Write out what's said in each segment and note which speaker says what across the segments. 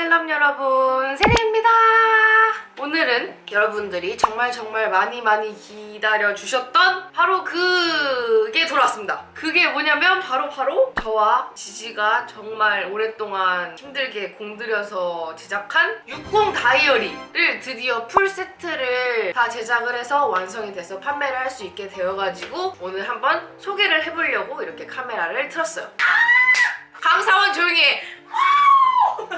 Speaker 1: 셀럽 여러분, 세리입니다. 오늘은 여러분들이 정말 많이 기다려주셨던 바로 그게 돌아왔습니다. 그게 뭐냐면 바로 저와 지지가 정말 오랫동안 힘들게 공들여서 제작한 60 다이어리를 드디어 풀세트를 다 제작을 해서 완성이 돼서 판매를 할 수 있게 되어가지고 오늘 한번 소개를 해보려고 이렇게 카메라를 틀었어요. 강사원 조용히 해!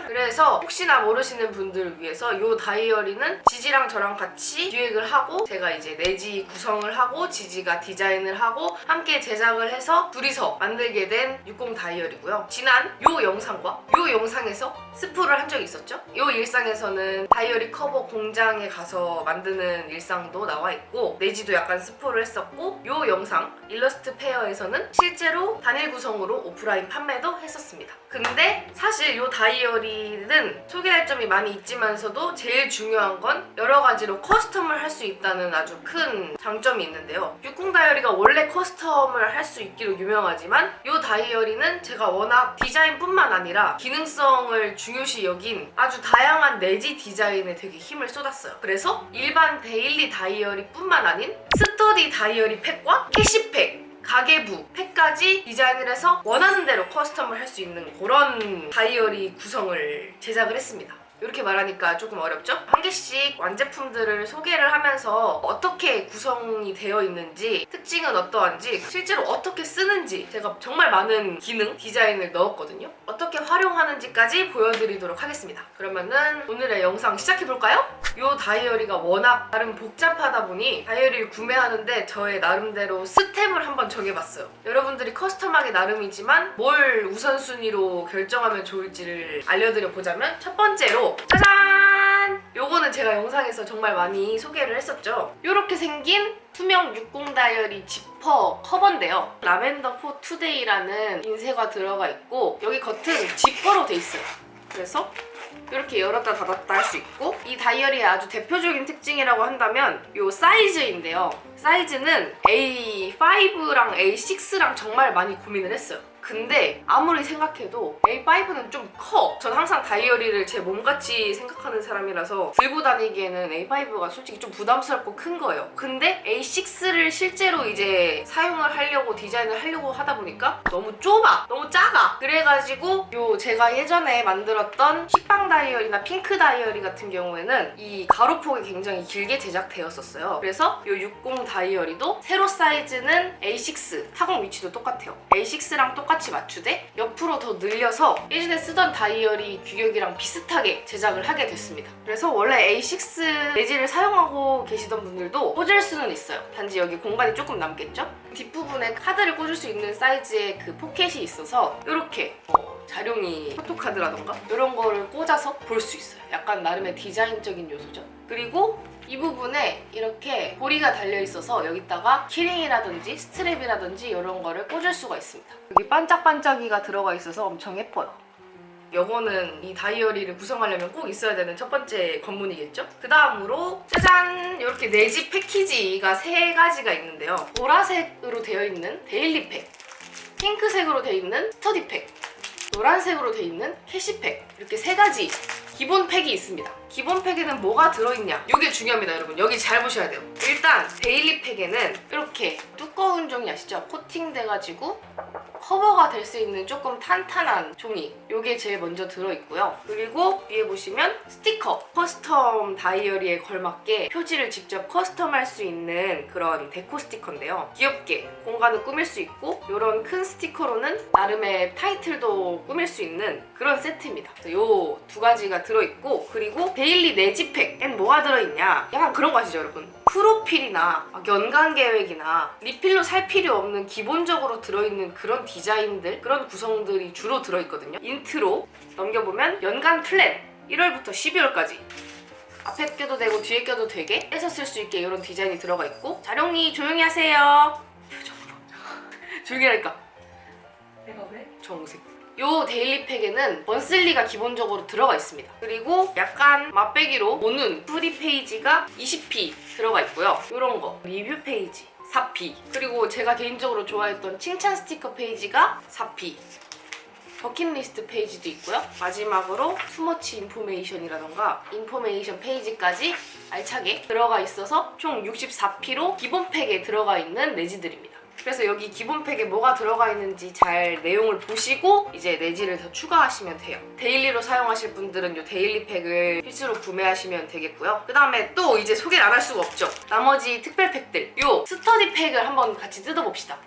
Speaker 1: 그래서 혹시나 모르시는 분들을 위해서 이 다이어리는 지지랑 저랑 같이 기획을 하고 제가 이제 내지 구성을 하고 지지가 디자인을 하고 함께 제작을 해서 둘이서 만들게 된 60 다이어리고요. 지난 요 영상과 요 영상에서 스포를 한 적이 있었죠. 요 일상에서는 다이어리 커버 공장에 가서 만드는 일상도 나와 있고 내지도 약간 스포를 했었고 요 영상 일러스트 페어에서는 실제로 단일 구성으로 오프라인 판매도 했었습니다. 근데 사실 요 다이어리는 소개할 점이 많이 있지만서도 제일 중요한 건 여러 가지로 커스텀을 할 수 있다는 아주 큰 장점이 있는데요. 60 다이어리가 원래 커스텀을 할 수 있기로 유명하지만 요 다이어리는 제가 워낙 디자인뿐만 아니라 기능성을 중요시 여긴 아주 다양한 내지 디자인에 되게 힘을 쏟았어요. 그래서 일반 데일리 다이어리뿐만 아닌 스터디 다이어리 팩과 캐시팩 가계부 팩까지 디자인을 해서 원하는 대로 커스텀을 할 수 있는 그런 다이어리 구성을 제작을 했습니다. 이렇게 말하니까 조금 어렵죠? 한 개씩 완제품들을 소개를 하면서 어떻게 구성이 되어 있는지, 특징은 어떠한지, 실제로 어떻게 쓰는지 제가 정말 많은 기능, 디자인을 넣었거든요. 어떻게 활용하는지까지 보여드리도록 하겠습니다. 그러면은 오늘의 영상 시작해볼까요? 이 다이어리가 워낙 나름 복잡하다 보니 다이어리를 구매하는데 저의 나름대로 스템을 한번 정해봤어요. 여러분들이 커스텀하기 나름이지만 뭘 우선순위로 결정하면 좋을지를 알려드려보자면 첫 번째로 짜잔! 요거는 제가 영상에서 정말 많이 소개를 했었죠. 요렇게 생긴 투명 60 다이어리 지퍼 커버인데요. 라벤더 포 투데이라는 인쇄가 들어가 있고 여기 겉은 지퍼로 돼 있어요. 그래서 이렇게 열었다 닫았다 할 수 있고 이 다이어리의 아주 대표적인 특징이라고 한다면 이 사이즈인데요. 사이즈는 A5랑 A6랑 정말 많이 고민을 했어요. 근데 아무리 생각해도 A5는 좀 커. 전 항상 다이어리를 제 몸같이 생각하는 사람이라서 들고 다니기에는 A5가 솔직히 좀 부담스럽고 큰 거예요. 근데 A6를 실제로 이제 사용을 하려고 디자인을 하려고 하다 보니까 너무 좁아, 너무 작아. 그래가지고 요 제가 예전에 만들었던 식빵 다이어리나 핑크 다이어리 같은 경우에는 이 가로폭이 굉장히 길게 제작되었었어요. 그래서 요 60 다이어리도 세로 사이즈는 A6, 타공 위치도 똑같아요. A6랑 똑같이 맞추되 옆으로 더 늘려서 예전에 쓰던 다이어리 규격이랑 비슷하게 제작을 하게 됐습니다. 그래서 원래 A6 내지를 사용하고 계시던 분들도 꽂을 수는 있어요. 단지 여기 공간이 조금 남겠죠? 뒷부분에 카드를 꽂을 수 있는 사이즈의 그 포켓이 있어서 이렇게 자룡이 포토카드라던가 이런 거를 꽂아서 볼 수 있어요. 약간 나름의 디자인적인 요소죠. 그리고 이 부분에 이렇게 고리가 달려있어서 여기다가 키링이라든지 스트랩이라든지 이런 거를 꽂을 수가 있습니다. 여기 반짝반짝이가 들어가 있어서 엄청 예뻐요. 요거는 이 다이어리를 구성하려면 꼭 있어야 되는 첫 번째 관문이겠죠? 그 다음으로 짜잔! 이렇게 내지 패키지가 3가지가 있는데요. 보라색으로 되어 있는 데일리 팩, 핑크색으로 되어 있는 스터디 팩, 노란색으로 되어 있는 캐시팩, 이렇게 3가지 기본 팩이 있습니다. 기본 팩에는 뭐가 들어있냐? 이게 중요합니다, 여러분. 여기 잘 보셔야 돼요. 일단 데일리 팩에는 이렇게 두꺼운 종이 아시죠? 코팅돼가지고 커버가 될 수 있는 조금 탄탄한 종이, 이게 제일 먼저 들어있고요. 그리고 위에 보시면 스티커, 커스텀 다이어리에 걸맞게 표지를 직접 커스텀할 수 있는 그런 데코 스티커인데요. 귀엽게 공간을 꾸밀 수 있고 이런 큰 스티커로는 나름의 타이틀도 꾸밀 수 있는 그런 세트입니다. 이 2가지가 들어있고, 그리고 데일리 내지팩엔 뭐가 들어있냐? 약간 그런 거 아시죠, 여러분? 프로필이나 연간 계획이나 리필로 살 필요 없는 기본적으로 들어있는 그런 디자인들, 그런 구성들이 주로 들어있거든요. 인트로 넘겨보면 연간 플랜 1월부터 12월까지 앞에 껴도 되고 뒤에 껴도 되게 해서 쓸 수 있게 이런 디자인이 들어가 있고, 자룡이 조용히 하세요. 표정 봐. 조용히 하니까
Speaker 2: 내가 왜?
Speaker 1: 정색. 요 데일리 팩에는 먼슬리가 기본적으로 들어가 있습니다. 그리고 약간 맛배기로 오는 프리 페이지가 20p 들어가 있고요. 요런 거 리뷰 페이지 4p, 그리고 제가 개인적으로 좋아했던 칭찬 스티커 페이지가 4p, 버킷리스트 페이지도 있고요. 마지막으로 투머치 인포메이션이라던가 인포메이션 페이지까지 알차게 들어가 있어서 총 64P로 기본 팩에 들어가 있는 내지들입니다. 그래서 여기 기본 팩에 뭐가 들어가 있는지 잘 내용을 보시고 이제 내지를 더 추가하시면 돼요. 데일리로 사용하실 분들은 이 데일리 팩을 필수로 구매하시면 되겠고요. 그 다음에 또 이제 소개를 안 할 수가 없죠. 나머지 특별 팩들, 요 스터디 팩을 한번 같이 뜯어봅시다.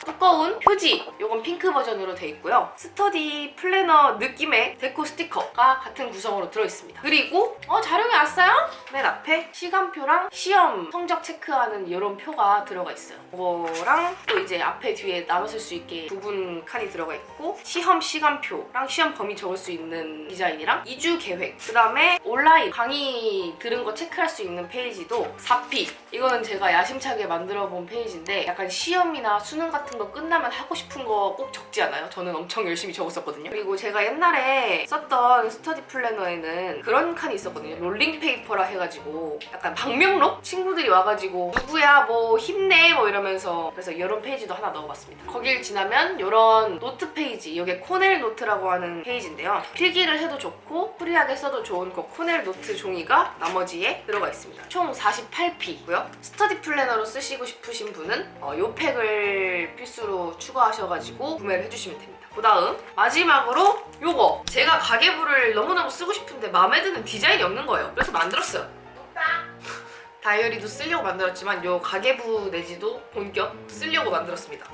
Speaker 1: 두꺼운 표지, 요건 핑크 버전으로 돼 있고요. 스터디 플래너 느낌의 데코 스티커가 같은 구성으로 들어있습니다. 그리고 자료가 왔어요? 맨 앞에 시간표랑 시험 성적 체크하는 이런 표가 들어가 있어요. 그거랑 또 이제 앞에 뒤에 나눠 쓸 수 있게 구분 칸이 들어가 있고 시험 시간표랑 시험 범위 적을 수 있는 디자인이랑 2주 계획, 그 다음에 온라인 강의 들은 거 체크할 수 있는 페이지도 4P. 이거는 제가 야심차게 만들어 본 페이지인데 약간 시험이나 수능 같은 거 끝나면 하고 싶은 거 꼭 적지 않아요? 저는 엄청 열심히 적었었거든요. 그리고 제가 옛날에 썼던 스터디 플래너에는 그런 칸이 있었거든요. 롤링 페이퍼라 해가지고 약간 방명록? 친구들이 와가지고 누구야 뭐 힘내 뭐 이러면서, 그래서 이런 페이지도 하나 넣어봤습니다. 거길 지나면 이런 노트 페이지, 이게 코넬 노트라고 하는 페이지인데요. 필기를 해도 좋고 프리하게 써도 좋은 그 코넬 노트 종이가 나머지에 들어가 있습니다. 총 48P고요. 스터디 플래너로 쓰시고 싶으신 분은 이 팩을 필수로 추가하셔가지고 구매를 해주시면 됩니다. 그 다음 마지막으로 요거, 제가 가계부를 너무너무 쓰고 싶은데 마음에 드는 디자인이 없는 거예요. 그래서 만들었어요. 다이어리도 쓰려고 만들었지만 요 가계부 내지도 본격 쓰려고 만들었습니다.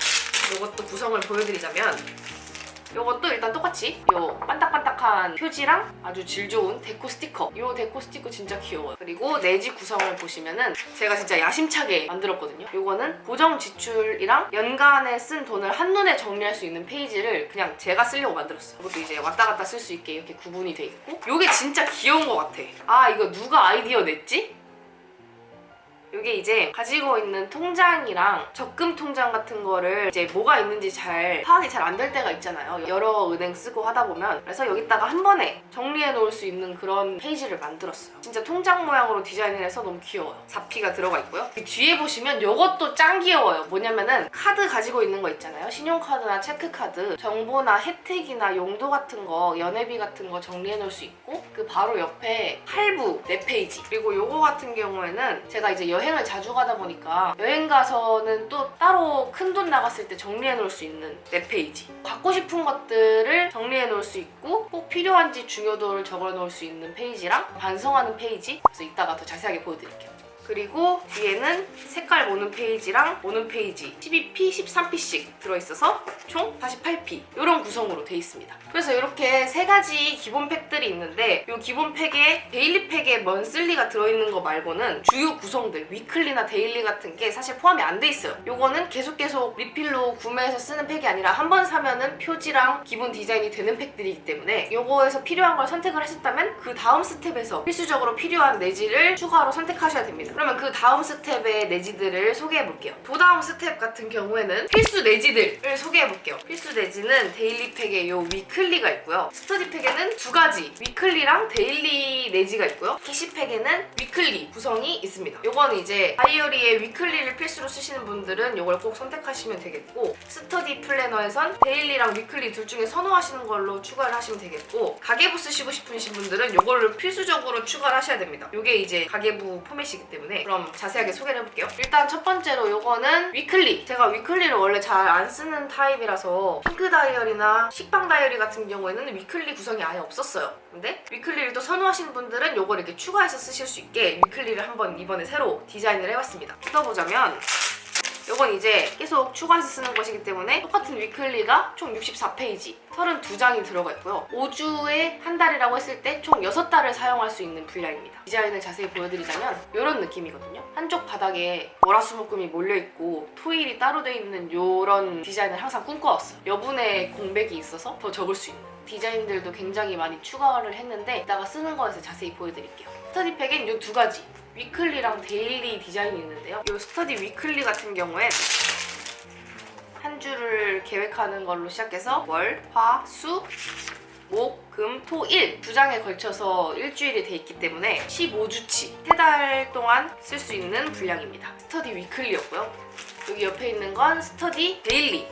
Speaker 1: 요것도 구성을 보여드리자면 요것도 일단 똑같이 요 반딱반딱한 표지랑 아주 질 좋은 데코 스티커, 요 데코 스티커 진짜 귀여워요. 그리고 내지 구성을 보시면은 제가 진짜 야심차게 만들었거든요. 요거는 고정 지출이랑 연간에 쓴 돈을 한눈에 정리할 수 있는 페이지를 그냥 제가 쓰려고 만들었어요. 이것도 이제 왔다 갔다 쓸 수 있게 이렇게 구분이 돼 있고, 요게 진짜 귀여운 것 같아. 아, 이거 누가 아이디어 냈지? 이게 이제 가지고 있는 통장이랑 적금 통장 같은 거를 이제 뭐가 있는지 잘 파악이 잘 안 될 때가 있잖아요. 여러 은행 쓰고 하다 보면. 그래서 여기다가 한 번에 정리해 놓을 수 있는 그런 페이지를 만들었어요. 진짜 통장 모양으로 디자인을 해서 너무 귀여워요. 4P가 들어가 있고요. 뒤에 보시면 이것도 짱 귀여워요. 뭐냐면은 카드 가지고 있는 거 있잖아요. 신용카드나 체크카드 정보나 혜택이나 용도 같은 거, 연회비 같은 거 정리해 놓을 수 있고, 그 바로 옆에 할부 4페이지. 그리고 요거 같은 경우에는 제가 이제 여행을 자주 가다 보니까 여행 가서는 또 따로 큰돈 나갔을 때 정리해 놓을 수 있는 4페이지. 갖고 싶은 것들을 정리해 놓을 수 있고 꼭 필요한지 중요도를 적어 놓을 수 있는 페이지랑 반성하는 페이지. 그래서 이따가 더 자세하게 보여드릴게요. 그리고 뒤에는 색깔 모는 페이지랑 모는 페이지 12P, 13P씩 들어있어서 총 48P 이런 구성으로 돼 있습니다. 그래서 이렇게 세 가지 기본 팩들이 있는데 이 기본 팩에 데일리 팩에 먼슬리가 들어있는 거 말고는 주요 구성들 위클리나 데일리 같은 게 사실 포함이 안 돼 있어요. 요거는 계속 리필로 구매해서 쓰는 팩이 아니라 한 번 사면은 표지랑 기본 디자인이 되는 팩들이기 때문에 요거에서 필요한 걸 선택을 하셨다면 그 다음 스텝에서 필수적으로 필요한 내지를 추가로 선택하셔야 됩니다. 그러면 그 다음 스텝의 내지들을 소개해볼게요. 그 다음 스텝 같은 경우에는 필수 내지들을 소개해볼게요. 필수 내지는 데일리 팩에 요 위클리가 있고요. 스터디 팩에는 두 가지 위클리랑 데일리 내지가 있고요. 캐시 팩에는 위클리 구성이 있습니다. 요건 이제 다이어리에 위클리를 필수로 쓰시는 분들은 요걸 꼭 선택하시면 되겠고, 스터디 플래너에선 데일리랑 위클리 둘 중에 선호하시는 걸로 추가를 하시면 되겠고, 가계부 쓰시고 싶으신 분들은 요거를 필수적으로 추가를 하셔야 됩니다. 요게 이제 가계부 포맷이기 때문에 그럼 자세하게 소개를 해볼게요. 일단 첫 번째로 요거는 위클리. 제가 위클리를 원래 잘 안 쓰는 타입이라서 핑크 다이어리나 식빵 다이어리 같은 경우에는 위클리 구성이 아예 없었어요. 근데 위클리를 또 선호하시는 분들은 요걸 이렇게 추가해서 쓰실 수 있게 위클리를 한번 이번에 새로 디자인을 해봤습니다. 뜯어보자면 요건 이제 계속 추가해서 쓰는 것이기 때문에 똑같은 위클리가 총 64페이지 32장이 들어가 있고요. 5주에 한 달이라고 했을 때 총 6달을 사용할 수 있는 분량입니다. 디자인을 자세히 보여드리자면 이런 느낌이거든요. 한쪽 바닥에 월화수목금이 몰려있고 토일이 따로 돼 있는 이런 디자인을 항상 꿈꿔왔어요. 여분의 공백이 있어서 더 적을 수 있는 디자인들도 굉장히 많이 추가를 했는데 이따가 쓰는 거에서 자세히 보여드릴게요. 스터디 팩엔 이 두 가지 위클리랑 데일리 디자인이 있는데요. 이 스터디 위클리 같은 경우엔 한 주를 계획하는 걸로 시작해서 월, 화, 수, 목, 금, 토, 일 2장에 걸쳐서 일주일이 돼 있기 때문에 15주치 3달 동안 쓸 수 있는 분량입니다. 스터디 위클리였고요. 여기 옆에 있는 건 스터디 데일리.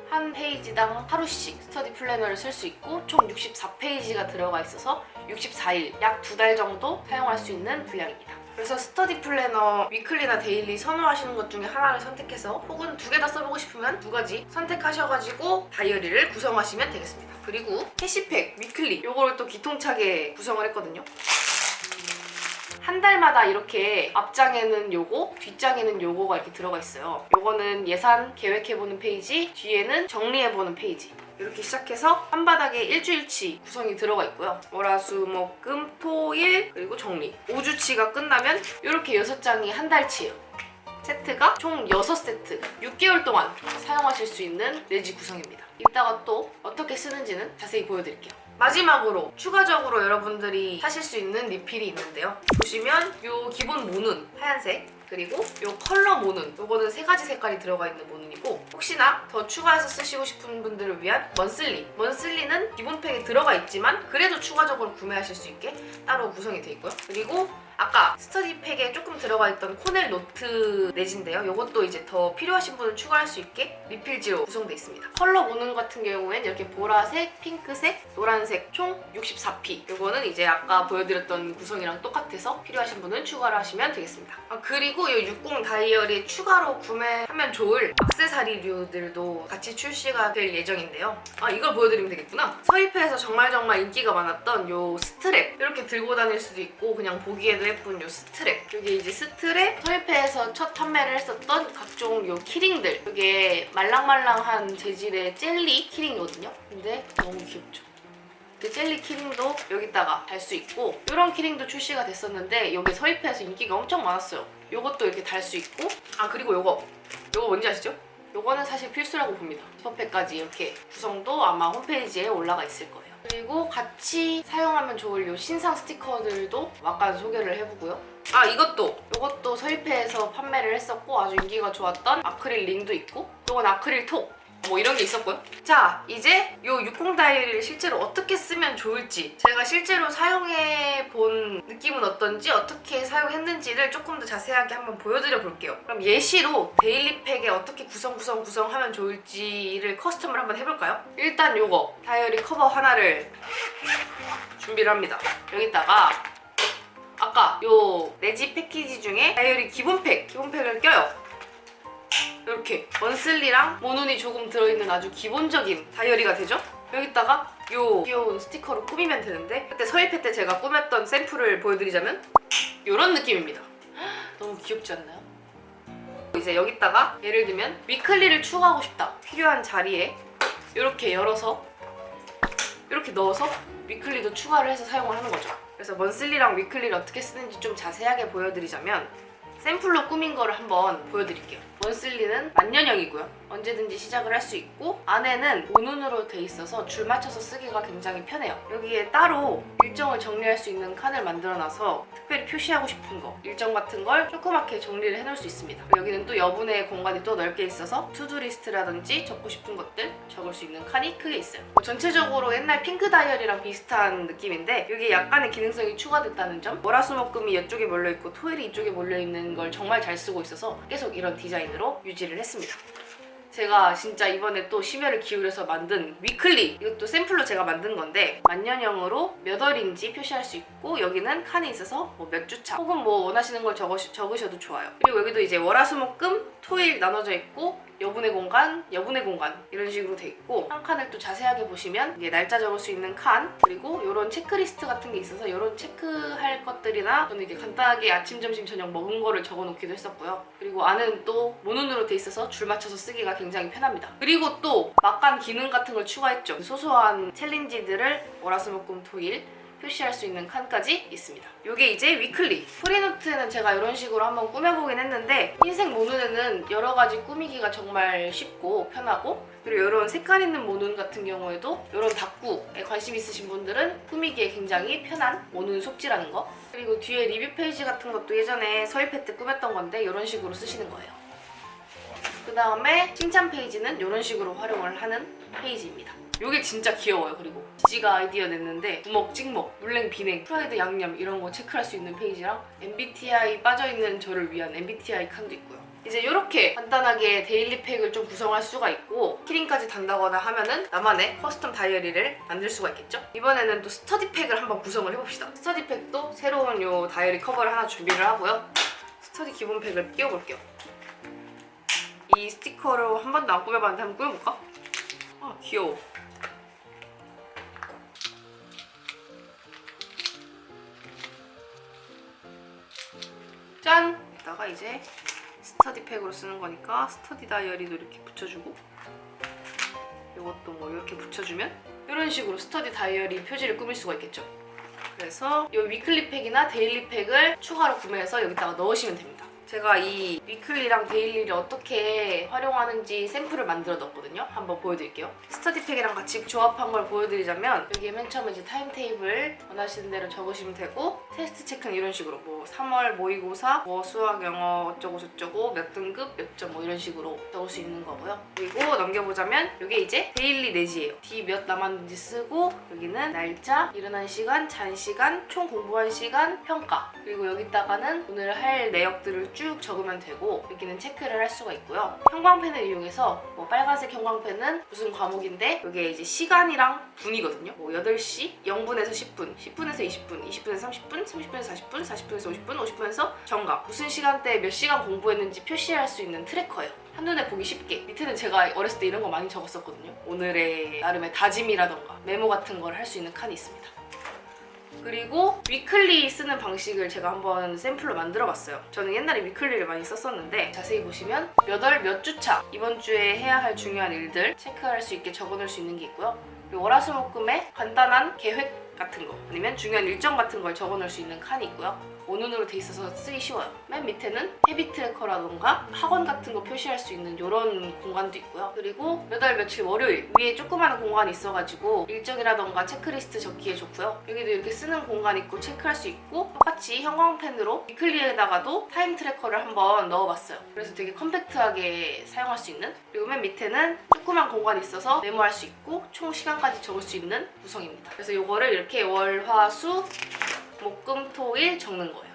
Speaker 1: 한 페이지당 하루씩 스터디 플래너를 쓸 수 있고 총 64페이지가 들어가 있어서 64일, 약 2달 정도 사용할 수 있는 분량입니다. 그래서 스터디 플래너 위클리나 데일리 선호하시는 것 중에 하나를 선택해서 혹은 2개 다 써보고 싶으면 2가지 선택하셔가지고 다이어리를 구성하시면 되겠습니다. 그리고 캐시팩 위클리 요거를 또 기통차게 구성을 했거든요. 한 달마다 이렇게 앞장에는 요거, 뒷장에는 요거가 이렇게 들어가 있어요. 요거는 예산 계획해보는 페이지, 뒤에는 정리해보는 페이지. 이렇게 시작해서 한 바닥에 일주일치 구성이 들어가 있고요. 월, 수, 목, 금, 토, 일, 그리고 정리. 5주치가 끝나면 이렇게 6장이 한 달치예요. 세트가 총 6세트, 6개월 동안 사용하실 수 있는 내지 구성입니다. 이따가 또 어떻게 쓰는지는 자세히 보여드릴게요. 마지막으로 추가적으로 여러분들이 사실 수 있는 리필이 있는데요. 보시면 이 기본 모눈 하얀색, 그리고 이 컬러 모눈, 요거는 3가지 색깔이 들어가 있는 모눈이고, 혹시나 더 추가해서 쓰시고 싶은 분들을 위한 먼슬리. 먼슬리는 기본 팩에 들어가 있지만 그래도 추가적으로 구매하실 수 있게 따로 구성이 되어 있고요. 그리고 아까 스터디 팩에 조금 들어가 있던 코넬 노트 내지인데요. 이것도 이제 더 필요하신 분은 추가할 수 있게 리필지로 구성되어 있습니다. 컬러 모눈 같은 경우엔 이렇게 보라색, 핑크색, 노란색 총 64P. 이거는 이제 아까 보여드렸던 구성이랑 똑같아서 필요하신 분은 추가를 하시면 되겠습니다. 그리고 이 60 다이어리 추가로 구매하면 좋을 액세서리류들도 같이 출시가 될 예정인데요. 이걸 보여드리면 되겠구나. 서희패에서 정말 인기가 많았던 이 스트랩, 이렇게 들고 다닐 수도 있고 그냥 보기에도 예쁜 이 스트랩. 이게 이제 스트랩, 서희패에서 첫 판매를 했었던 각종 이 키링들. 이게 말랑말랑한 재질의 젤리 키링이거든요. 근데 너무 귀엽죠? 그 젤리 키링도 여기다가 달 수 있고, 이런 키링도 출시가 됐었는데 이게 서희패에서 인기가 엄청 많았어요. 요것도 이렇게 달 수 있고, 그리고 요거 뭔지 아시죠? 요거는 사실 필수라고 봅니다. 슈퍼팩까지 이렇게 구성도 아마 홈페이지에 올라가 있을 거예요. 그리고 같이 사용하면 좋을 요 신상 스티커들도 약간 소개를 해보고요. 이것도 서희패에서 판매를 했었고 아주 인기가 좋았던 아크릴 링도 있고, 요건 아크릴 톡, 뭐 이런 게 있었고요. 자, 이제 요 60 다이어리를 실제로 어떻게 쓰면 좋을지, 제가 실제로 사용해 본 느낌은 어떤지, 어떻게 사용했는지를 조금 더 자세하게 한번 보여드려 볼게요. 그럼 예시로 데일리 팩에 어떻게 구성하면 좋을지를 커스텀을 한번 해볼까요? 일단 요거 다이어리 커버 하나를 준비를 합니다. 여기다가 아까 요 내지 패키지 중에 다이어리 기본팩을 껴요. 이렇게 먼슬리랑 모눈이 조금 들어있는 아주 기본적인 다이어리가 되죠? 여기다가 요 귀여운 스티커로 꾸미면 되는데, 그때 서희패 때 제가 꾸몄던 샘플을 보여드리자면 이런 느낌입니다. 너무 귀엽지 않나요? 이제 여기다가 예를 들면 위클리를 추가하고 싶다. 필요한 자리에 이렇게 열어서 이렇게 넣어서 위클리도 추가를 해서 사용을 하는 거죠. 그래서 먼슬리랑 위클리를 어떻게 쓰는지 좀 자세하게 보여드리자면, 샘플로 꾸민 거를 한번 보여드릴게요. 먼슬리는 만년형이고요. 언제든지 시작을 할 수 있고, 안에는 모눈으로 돼 있어서 줄 맞춰서 쓰기가 굉장히 편해요. 여기에 따로 일정을 정리할 수 있는 칸을 만들어놔서 특별히 표시하고 싶은 거, 일정 같은 걸 조그맣게 정리를 해놓을 수 있습니다. 여기는 또 여분의 공간이 또 넓게 있어서 투두리스트라든지 적고 싶은 것들 적을 수 있는 칸이 크게 있어요. 전체적으로 옛날 핑크 다이어리랑 비슷한 느낌인데, 여기 약간의 기능성이 추가됐다는 점, 월화수목금이 이쪽에 몰려있고 토일이 이쪽에 몰려있는 걸 정말 잘 쓰고 있어서 계속 이런 디자인으로 유지를 했습니다. 제가 진짜 이번에 또 심혈을 기울여서 만든 위클리, 이것도 샘플로 제가 만든 건데 만년형으로 몇 월인지 표시할 수 있고, 여기는 칸이 있어서 뭐 몇 주차 혹은 뭐 원하시는 걸 적으셔도 좋아요. 그리고 여기도 이제 월화수목금 토일 나눠져 있고, 여분의 공간 이런 식으로 돼 있고, 한 칸을 또 자세하게 보시면 이게 날짜 적을 수 있는 칸, 그리고 이런 체크리스트 같은 게 있어서 이런 체크할 것들이나 저는 이게 간단하게 아침, 점심, 저녁 먹은 거를 적어 놓기도 했었고요. 그리고 안은 또 모눈으로 돼 있어서 줄 맞춰서 쓰기가 굉장히 편합니다. 그리고 또 막간 기능 같은 걸 추가했죠. 소소한 챌린지들을 월화수목금 토일 표시할 수 있는 칸까지 있습니다. 이게 이제 위클리. 프리노트에는 제가 이런 식으로 한번 꾸며보긴 했는데, 흰색 모눈에는 여러 가지 꾸미기가 정말 쉽고 편하고, 그리고 이런 색깔 있는 모눈 같은 경우에도 이런 다꾸에 관심 있으신 분들은 꾸미기에 굉장히 편한 모눈 속지라는 거. 그리고 뒤에 리뷰 페이지 같은 것도 예전에 서희패 때 꾸몄던 건데 이런 식으로 쓰시는 거예요. 그 다음에 칭찬 페이지는 이런 식으로 활용을 하는 페이지입니다. 이게 진짜 귀여워요. 그리고 지지가 아이디어 냈는데 부먹, 찍먹, 물냉, 비냉, 프라이드, 양념 이런 거 체크할 수 있는 페이지랑 MBTI 빠져있는 저를 위한 MBTI 칸도 있고요. 이제 이렇게 간단하게 데일리 팩을 좀 구성할 수가 있고 키링까지 단다거나 하면은 나만의 커스텀 다이어리를 만들 수가 있겠죠? 이번에는 또 스터디 팩을 한번 구성을 해봅시다. 스터디 팩도 새로운 요 다이어리 커버를 하나 준비를 하고요. 스터디 기본 팩을 끼워볼게요. 이 스티커로 한 번도 안 꾸며봤는데 한번 꾸며볼까? 아 귀여워. 짠! 여기다가 이제 스터디 팩으로 쓰는 거니까 스터디 다이어리도 이렇게 붙여주고 이것도 뭐 이렇게 붙여주면 이런 식으로 스터디 다이어리 표지를 꾸밀 수가 있겠죠. 그래서 이 위클리 팩이나 데일리 팩을 추가로 구매해서 여기다가 넣으시면 됩니다. 제가 이 위클리랑 데일리를 어떻게 활용하는지 샘플을 만들어 뒀거든요. 한번 보여드릴게요. 스터디 팩이랑 같이 조합한 걸 보여드리자면 여기에 맨 처음에 이제 타임테이블 원하시는 대로 적으시면 되고 테스트 체크는 이런 식으로 뭐 3월 모의고사, 뭐 수학, 영어 어쩌고 저쩌고 몇 등급, 몇 점 뭐 이런 식으로 적을 수 있는 거고요. 그리고 넘겨보자면 이게 이제 데일리 내지예요. D 몇 남았는지 쓰고 여기는 날짜, 일어난 시간, 잔 시간, 총 공부한 시간, 평가 그리고 여기다가는 오늘 할 내역들을 쭉 적으면 되고 여기는 체크를 할 수가 있고요. 형광펜을 이용해서 뭐 빨간색 형광펜은 무슨 과목인데 여기에 이제 시간이랑 분이거든요. 뭐 8시, 0분에서 10분, 10분에서 20분, 20분에서 30분, 30분에서 40분, 40분에서 50분, 50분에서 정각 무슨 시간대에 몇 시간 공부했는지 표시할 수 있는 트래커예요. 한눈에 보기 쉽게. 밑에는 제가 어렸을 때 이런 거 많이 적었었거든요. 오늘의 나름의 다짐이라던가 메모 같은 걸 할 수 있는 칸이 있습니다. 그리고 위클리 쓰는 방식을 제가 한번 샘플로 만들어봤어요. 저는 옛날에 위클리를 많이 썼었는데 자세히 보시면 몇 월 몇 주차 이번 주에 해야 할 중요한 일들 체크할 수 있게 적어놓을 수 있는 게 있고요. 그리고 월화수목금에 간단한 계획 같은 거 아니면 중요한 일정 같은 걸 적어놓을 수 있는 칸이 있고요. 원눈으로 돼 있어서 쓰기 쉬워요. 맨 밑에는 헤비 트래커라던가 학원 같은 거 표시할 수 있는 이런 공간도 있고요. 그리고 몇 월 며칠 월요일 위에 조그마한 공간이 있어가지고 일정이라던가 체크리스트 적기에 좋고요. 여기도 이렇게 쓰는 공간 있고 체크할 수 있고 똑같이 형광펜으로 위클리에다가도 타임 트래커를 한번 넣어봤어요. 그래서 되게 컴팩트하게 사용할 수 있는 그리고 맨 밑에는 조그만 공간이 있어서 메모할 수 있고 총 시간까지 적을 수 있는 구성입니다. 그래서 이거를 이렇게 월, 화, 수 목, 금, 토, 일 적는 거예요.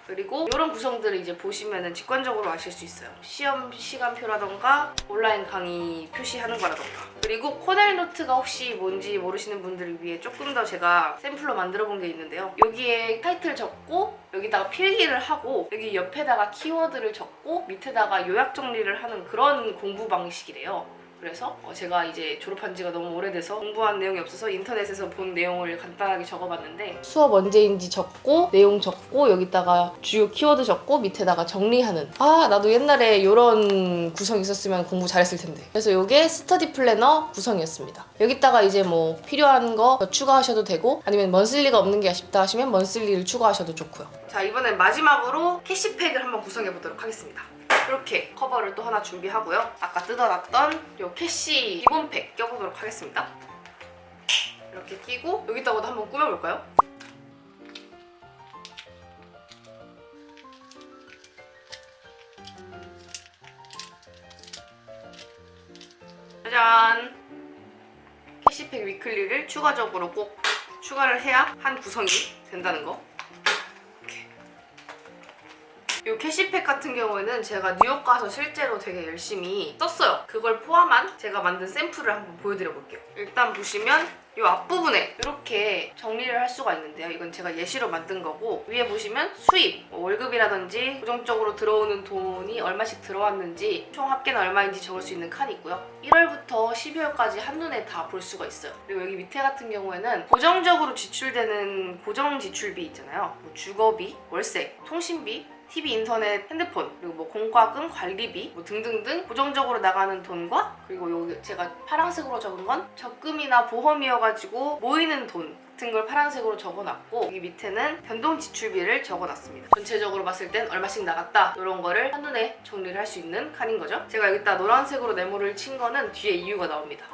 Speaker 1: 그리고 이런 구성들을 이제 보시면은 직관적으로 아실 수 있어요. 시험 시간표라던가 온라인 강의 표시하는 거라던가. 그리고 코넬 노트가 혹시 뭔지 모르시는 분들을 위해 조금 더 제가 샘플로 만들어 본 게 있는데요. 여기에 타이틀 적고 여기다가 필기를 하고 여기 옆에다가 키워드를 적고 밑에다가 요약 정리를 하는 그런 공부 방식이래요. 그래서 제가 이제 졸업한 지가 너무 오래돼서 공부한 내용이 없어서 인터넷에서 본 내용을 간단하게 적어봤는데 수업 언제인지 적고 내용 적고 여기다가 주요 키워드 적고 밑에다가 정리하는 나도 옛날에 이런 구성 있었으면 공부 잘했을 텐데. 그래서 이게 스터디 플래너 구성이었습니다. 여기다가 이제 뭐 필요한 거 더 추가하셔도 되고 아니면 먼슬리가 없는 게 아쉽다 하시면 먼슬리를 추가하셔도 좋고요. 자, 이번엔 마지막으로 캐시팩을 한번 구성해보도록 하겠습니다. 이렇게 커버를 또 하나 준비하고요. 아까 뜯어놨던 요 캐시 기본팩 껴보도록 하겠습니다. 이렇게 끼고 여기다가도 한번 꾸며볼까요? 짜잔! 캐시팩 위클리를 추가적으로 꼭 추가를 해야 한 구성이 된다는 거. 이 캐시팩 같은 경우에는 제가 뉴욕 가서 실제로 되게 열심히 썼어요. 그걸 포함한 제가 만든 샘플을 한번 보여드려 볼게요. 일단 보시면 이 앞부분에 이렇게 정리를 할 수가 있는데요. 이건 제가 예시로 만든 거고 위에 보시면 수입, 월급이라든지 고정적으로 들어오는 돈이 얼마씩 들어왔는지 총 합계는 얼마인지 적을 수 있는 칸이 있고요. 1월부터 12월까지 한눈에 다 볼 수가 있어요. 그리고 여기 밑에 같은 경우에는 고정적으로 지출되는 고정 지출비 있잖아요. 뭐 주거비, 월세, 통신비, TV, 인터넷, 핸드폰, 그리고 뭐 공과금, 관리비 뭐 등등등 고정적으로 나가는 돈과 그리고 여기 제가 파란색으로 적은 건 적금이나 보험이어가지고 모이는 돈 같은 걸 파란색으로 적어놨고 여기 밑에는 변동 지출비를 적어놨습니다. 전체적으로 봤을 땐 얼마씩 나갔다 이런 거를 한눈에 정리를 할 수 있는 칸인 거죠. 제가 여기다 노란색으로 네모를 친 거는 뒤에 이유가 나옵니다.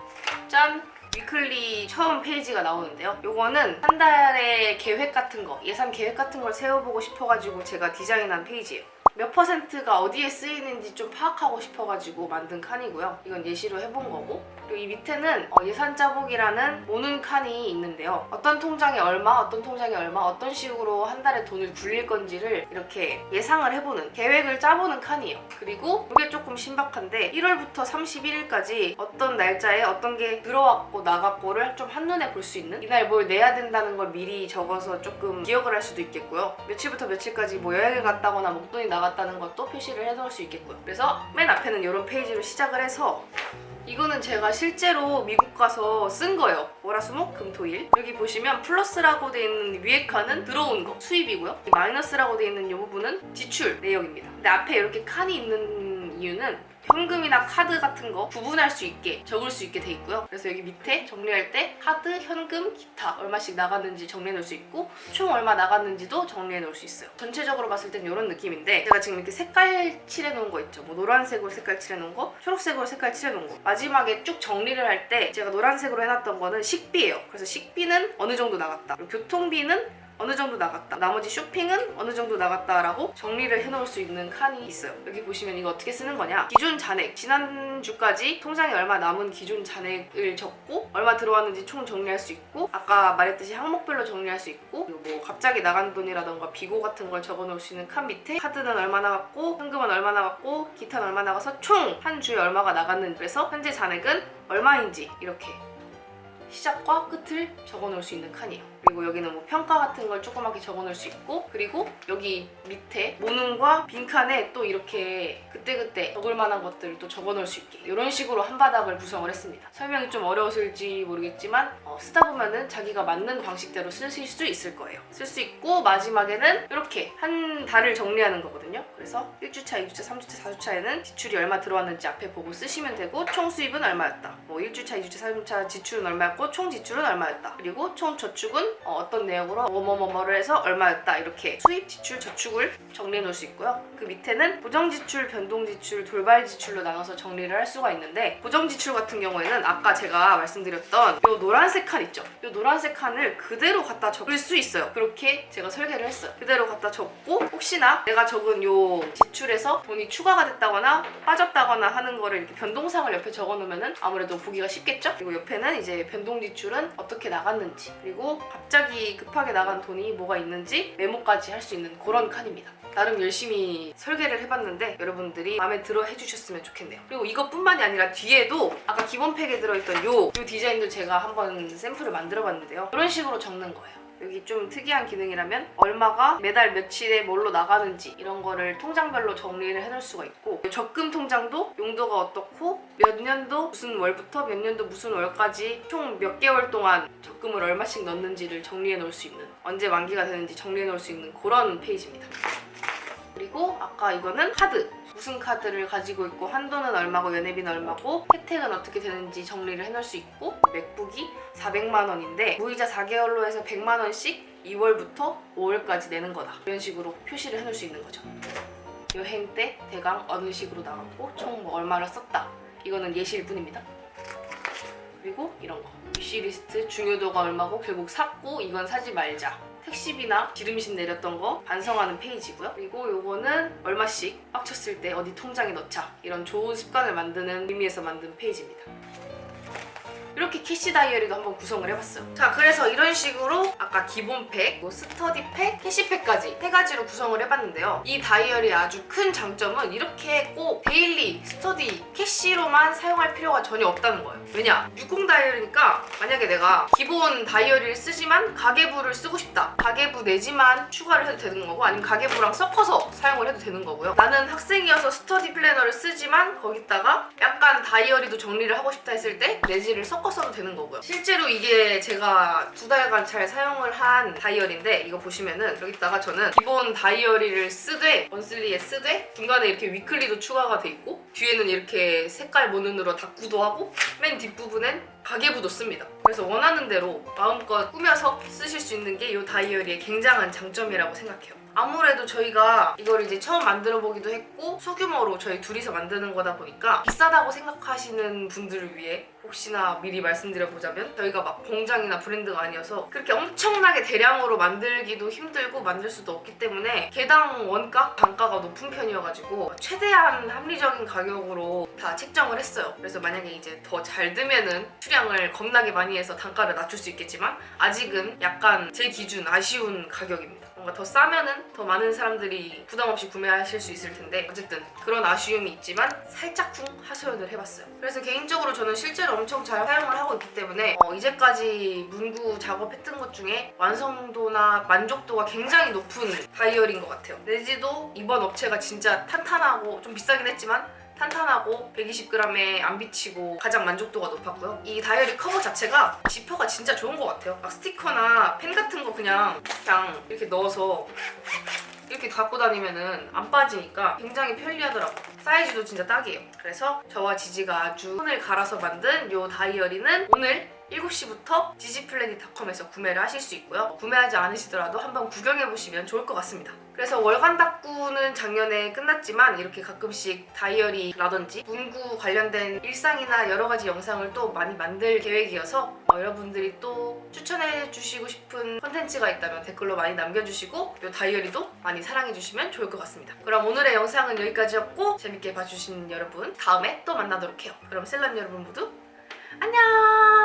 Speaker 1: 짠! 위클리 처음 페이지가 나오는데요. 요거는 한 달의 계획 같은 거, 예산 계획 같은 걸 세워보고 싶어가지고 제가 디자인한 페이지예요. 몇 퍼센트가 어디에 쓰이는지 좀 파악하고 싶어가지고 만든 칸이고요. 이건 예시로 해본 거고, 그리고 이 밑에는 예산 짜보기라는 모는 칸이 있는데요. 어떤 통장에 얼마, 어떤 통장에 얼마, 어떤 식으로 한 달에 돈을 굴릴 건지를 이렇게 예상을 해보는, 계획을 짜보는 칸이에요. 그리고 이게 조금 신박한데 1월부터 31일까지 어떤 날짜에 어떤 게 들어왔고 나갔고를 좀 한눈에 볼 수 있는, 이날 뭘 내야 된다는 걸 미리 적어서 조금 기억을 할 수도 있겠고요. 며칠부터 며칠까지 뭐 여행을 갔다거나 목돈이 나갔다는 것도 표시를 해놓을 수 있겠고요. 그래서 맨 앞에는 이런 페이지로 시작을 해서, 이거는 제가 실제로 미국 가서 쓴 거예요. 월화수목금토일. 여기 보시면 플러스라고 돼 있는 위에 칸은 들어온 거, 수입이고요. 마이너스라고 돼 있는 이 부분은 지출 내역입니다. 근데 앞에 이렇게 칸이 있는 이유는 현금이나 카드 같은 거 구분할 수 있게, 적을 수 있게 돼 있고요. 그래서 여기 밑에 정리할 때 카드, 현금, 기타 얼마씩 나갔는지 정리해 놓을 수 있고, 총 얼마 나갔는지도 정리해 놓을 수 있어요. 전체적으로 봤을 땐 이런 느낌인데, 제가 지금 이렇게 색깔 칠해 놓은 거 있죠. 뭐 노란색으로 색깔 칠해 놓은 거, 초록색으로 색깔 칠해 놓은 거. 마지막에 쭉 정리를 할 때 제가 노란색으로 해놨던 거는 식비예요. 그래서 식비는 어느 정도 나갔다, 그리고 교통비는 어느 정도 나갔다, 나머지 쇼핑은 어느 정도 나갔다라고 정리를 해놓을 수 있는 칸이 있어요. 여기 보시면 이거 어떻게 쓰는 거냐, 기존 잔액, 지난주까지 통장에 얼마 남은 기존 잔액을 적고 얼마 들어왔는지 총 정리할 수 있고, 아까 말했듯이 항목별로 정리할 수 있고, 그리고 뭐 갑자기 나간 돈이라던가 비고 같은 걸 적어놓을 수 있는 칸 밑에 카드는 얼마 나갔고, 현금은 얼마 나갔고, 기타는 얼마 나가서 총 한 주에 얼마가 나갔는지, 그래서 현재 잔액은 얼마인지 이렇게 시작과 끝을 적어놓을 수 있는 칸이에요. 그리고 여기는 뭐 평가 같은 걸 조그맣게 적어놓을 수 있고, 그리고 여기 밑에 모눈과 빈칸에 또 이렇게 그때그때 적을 만한 것들을 또 적어놓을 수 있게, 이런 식으로 한 바닥을 구성을 했습니다. 설명이 좀 어려웠을지 모르겠지만 쓰다 보면은 자기가 맞는 방식대로 쓰실 수 있을 거예요. 쓸 수 있고, 마지막에는 이렇게 한 달을 정리하는 거거든요. 그래서 1주차, 2주차, 3주차, 4주차에는 지출이 얼마 들어왔는지 앞에 보고 쓰시면 되고, 총 수입은 얼마였다, 뭐 1주차, 2주차, 3주차 지출은 얼마였고, 총 지출은 얼마였다, 그리고 총 저축은 어떤 내역으로 뭐뭐뭐를 해서 얼마였다, 이렇게 수입, 지출, 저축을 정리해 놓을 수 있고요. 그 밑에는 고정지출, 변동지출, 돌발지출로 나눠서 정리를 할 수가 있는데, 고정지출 같은 경우에는 아까 제가 말씀드렸던 이 노란색 칸 있죠? 이 노란색 칸을 그대로 갖다 적을 수 있어요. 그렇게 제가 설계를 했어요. 그대로 갖다 적고, 혹시나 내가 적은 요 지출에서 돈이 추가가 됐다거나 빠졌다거나 하는 거를 이렇게 변동사항을 옆에 적어 놓으면 아무래도 보기가 쉽겠죠? 그리고 옆에는 이제 변동지출은 어떻게 나갔는지, 그리고 갑자기 급하게 나간 돈이 뭐가 있는지 메모까지 할 수 있는 그런 칸입니다. 나름 열심히 설계를 해봤는데 여러분들이 마음에 들어 해주셨으면 좋겠네요. 그리고 이것뿐만이 아니라 뒤에도 아까 기본 팩에 들어있던 요 디자인도 제가 한번 샘플을 만들어봤는데요. 이런 식으로 적는 거예요. 여기 좀 특이한 기능이라면 얼마가 매달 며칠에 뭘로 나가는지 이런 거를 통장별로 정리를 해놓을 수가 있고, 적금 통장도 용도가 어떻고, 몇 년도 무슨 월부터 몇 년도 무슨 월까지 총 몇 개월 동안 적금을 얼마씩 넣는지를 정리해 놓을 수 있는, 언제 만기가 되는지 정리해 놓을 수 있는 그런 페이지입니다. 그리고 아까 이거는 카드, 무슨 카드를 가지고 있고, 한도는 얼마고, 연회비는 얼마고, 혜택은 어떻게 되는지 정리를 해놓을 수 있고, 맥북이 400만 원인데 무이자 4개월로 해서 100만 원씩 2월부터 5월까지 내는 거다, 이런 식으로 표시를 해놓을 수 있는 거죠. 여행 때 대강 어느 식으로 나갔고, 총 뭐 얼마를 썼다, 이거는 예시일 뿐입니다. 그리고 이런 거, 위시리스트 중요도가 얼마고 결국 샀고 이건 사지 말자, 택시비나 기름신 내렸던 거 반성하는 페이지고요. 그리고 요거는 얼마씩 빡쳤을 때 어디 통장에 넣자, 이런 좋은 습관을 만드는 의미에서 만든 페이지입니다. 이렇게 캐시 다이어리도 한번 구성을 해봤어요. 자, 그래서 이런 식으로 아까 기본 팩, 뭐 스터디 팩, 캐시팩까지 세 가지로 구성을 해봤는데요. 이 다이어리의 아주 큰 장점은 이렇게 꼭 데일리, 스터디, 캐시로만 사용할 필요가 전혀 없다는 거예요. 왜냐? 60 다이어리니까 만약에 내가 기본 다이어리를 쓰지만 가계부를 쓰고 싶다, 가계부 내지만 추가를 해도 되는 거고, 아니면 가계부랑 섞어서 사용을 해도 되는 거고요. 나는 학생이어서 스터디 플래너를 쓰지만 거기다가 약간 다이어리도 정리를 하고 싶다 했을 때 내지를 섞어서도 되는 거고요. 실제로 이게 제가 2달간 잘 사용을 한 다이어리인데, 이거 보시면은 여기다가 저는 기본 다이어리를 쓰되, 먼슬리에 쓰되, 중간에 이렇게 위클리도 추가가 돼 있고, 뒤에는 이렇게 색깔 모눈으로 다꾸도 하고, 맨 뒷부분엔 가계부도 씁니다. 그래서 원하는 대로 마음껏 꾸며서 쓰실 수 있는 게 이 다이어리의 굉장한 장점이라고 생각해요. 아무래도 저희가 이걸 이제 처음 만들어 보기도 했고 소규모로 저희 둘이서 만드는 거다 보니까 비싸다고 생각하시는 분들을 위해 혹시나 미리 말씀드려보자면 저희가 막 공장이나 브랜드가 아니어서 그렇게 엄청나게 대량으로 만들기도 힘들고 만들 수도 없기 때문에 개당 원가? 단가가 높은 편이어가지고 최대한 합리적인 가격으로 다 책정을 했어요. 그래서 만약에 이제 더 잘 되면은 수량을 겁나게 많이 해서 단가를 낮출 수 있겠지만 아직은 약간 제 기준 아쉬운 가격입니다. 뭔가 더 싸면은 더 많은 사람들이 부담 없이 구매하실 수 있을 텐데 어쨌든 그런 아쉬움이 있지만 살짝쿵 하소연을 해봤어요. 그래서 개인적으로 저는 실제로 엄청 잘 사용을 하고 있기 때문에 이제까지 문구 작업했던 것 중에 완성도나 만족도가 굉장히 높은 다이어리인 것 같아요. 내지도 이번 업체가 진짜 탄탄하고 좀 비싸긴 했지만 탄탄하고 120g에 안 비치고 가장 만족도가 높았고요. 이 다이어리 커버 자체가 지퍼가 진짜 좋은 것 같아요. 막 스티커나 펜 같은 거 그냥 이렇게 넣어서 이렇게 갖고 다니면은 안 빠지니까 굉장히 편리하더라고요. 사이즈도 진짜 딱이에요. 그래서 저와 지지가 아주 손을 갈아서 만든 이 다이어리는 오늘 7시부터 지지플래닛닷컴에서 구매를 하실 수 있고요. 구매하지 않으시더라도 한번 구경해보시면 좋을 것 같습니다. 그래서 월간 닥구는 작년에 끝났지만 이렇게 가끔씩 다이어리라든지 문구 관련된 일상이나 여러 가지 영상을 또 많이 만들 계획이어서 여러분들이 또 추천해주시고 싶은 콘텐츠가 있다면 댓글로 많이 남겨주시고 이 다이어리도 많이 사랑해주시면 좋을 것 같습니다. 그럼 오늘의 영상은 여기까지였고 재밌게 봐주신 여러분 다음에 또 만나도록 해요. 그럼 셀럽 여러분 모두 안녕!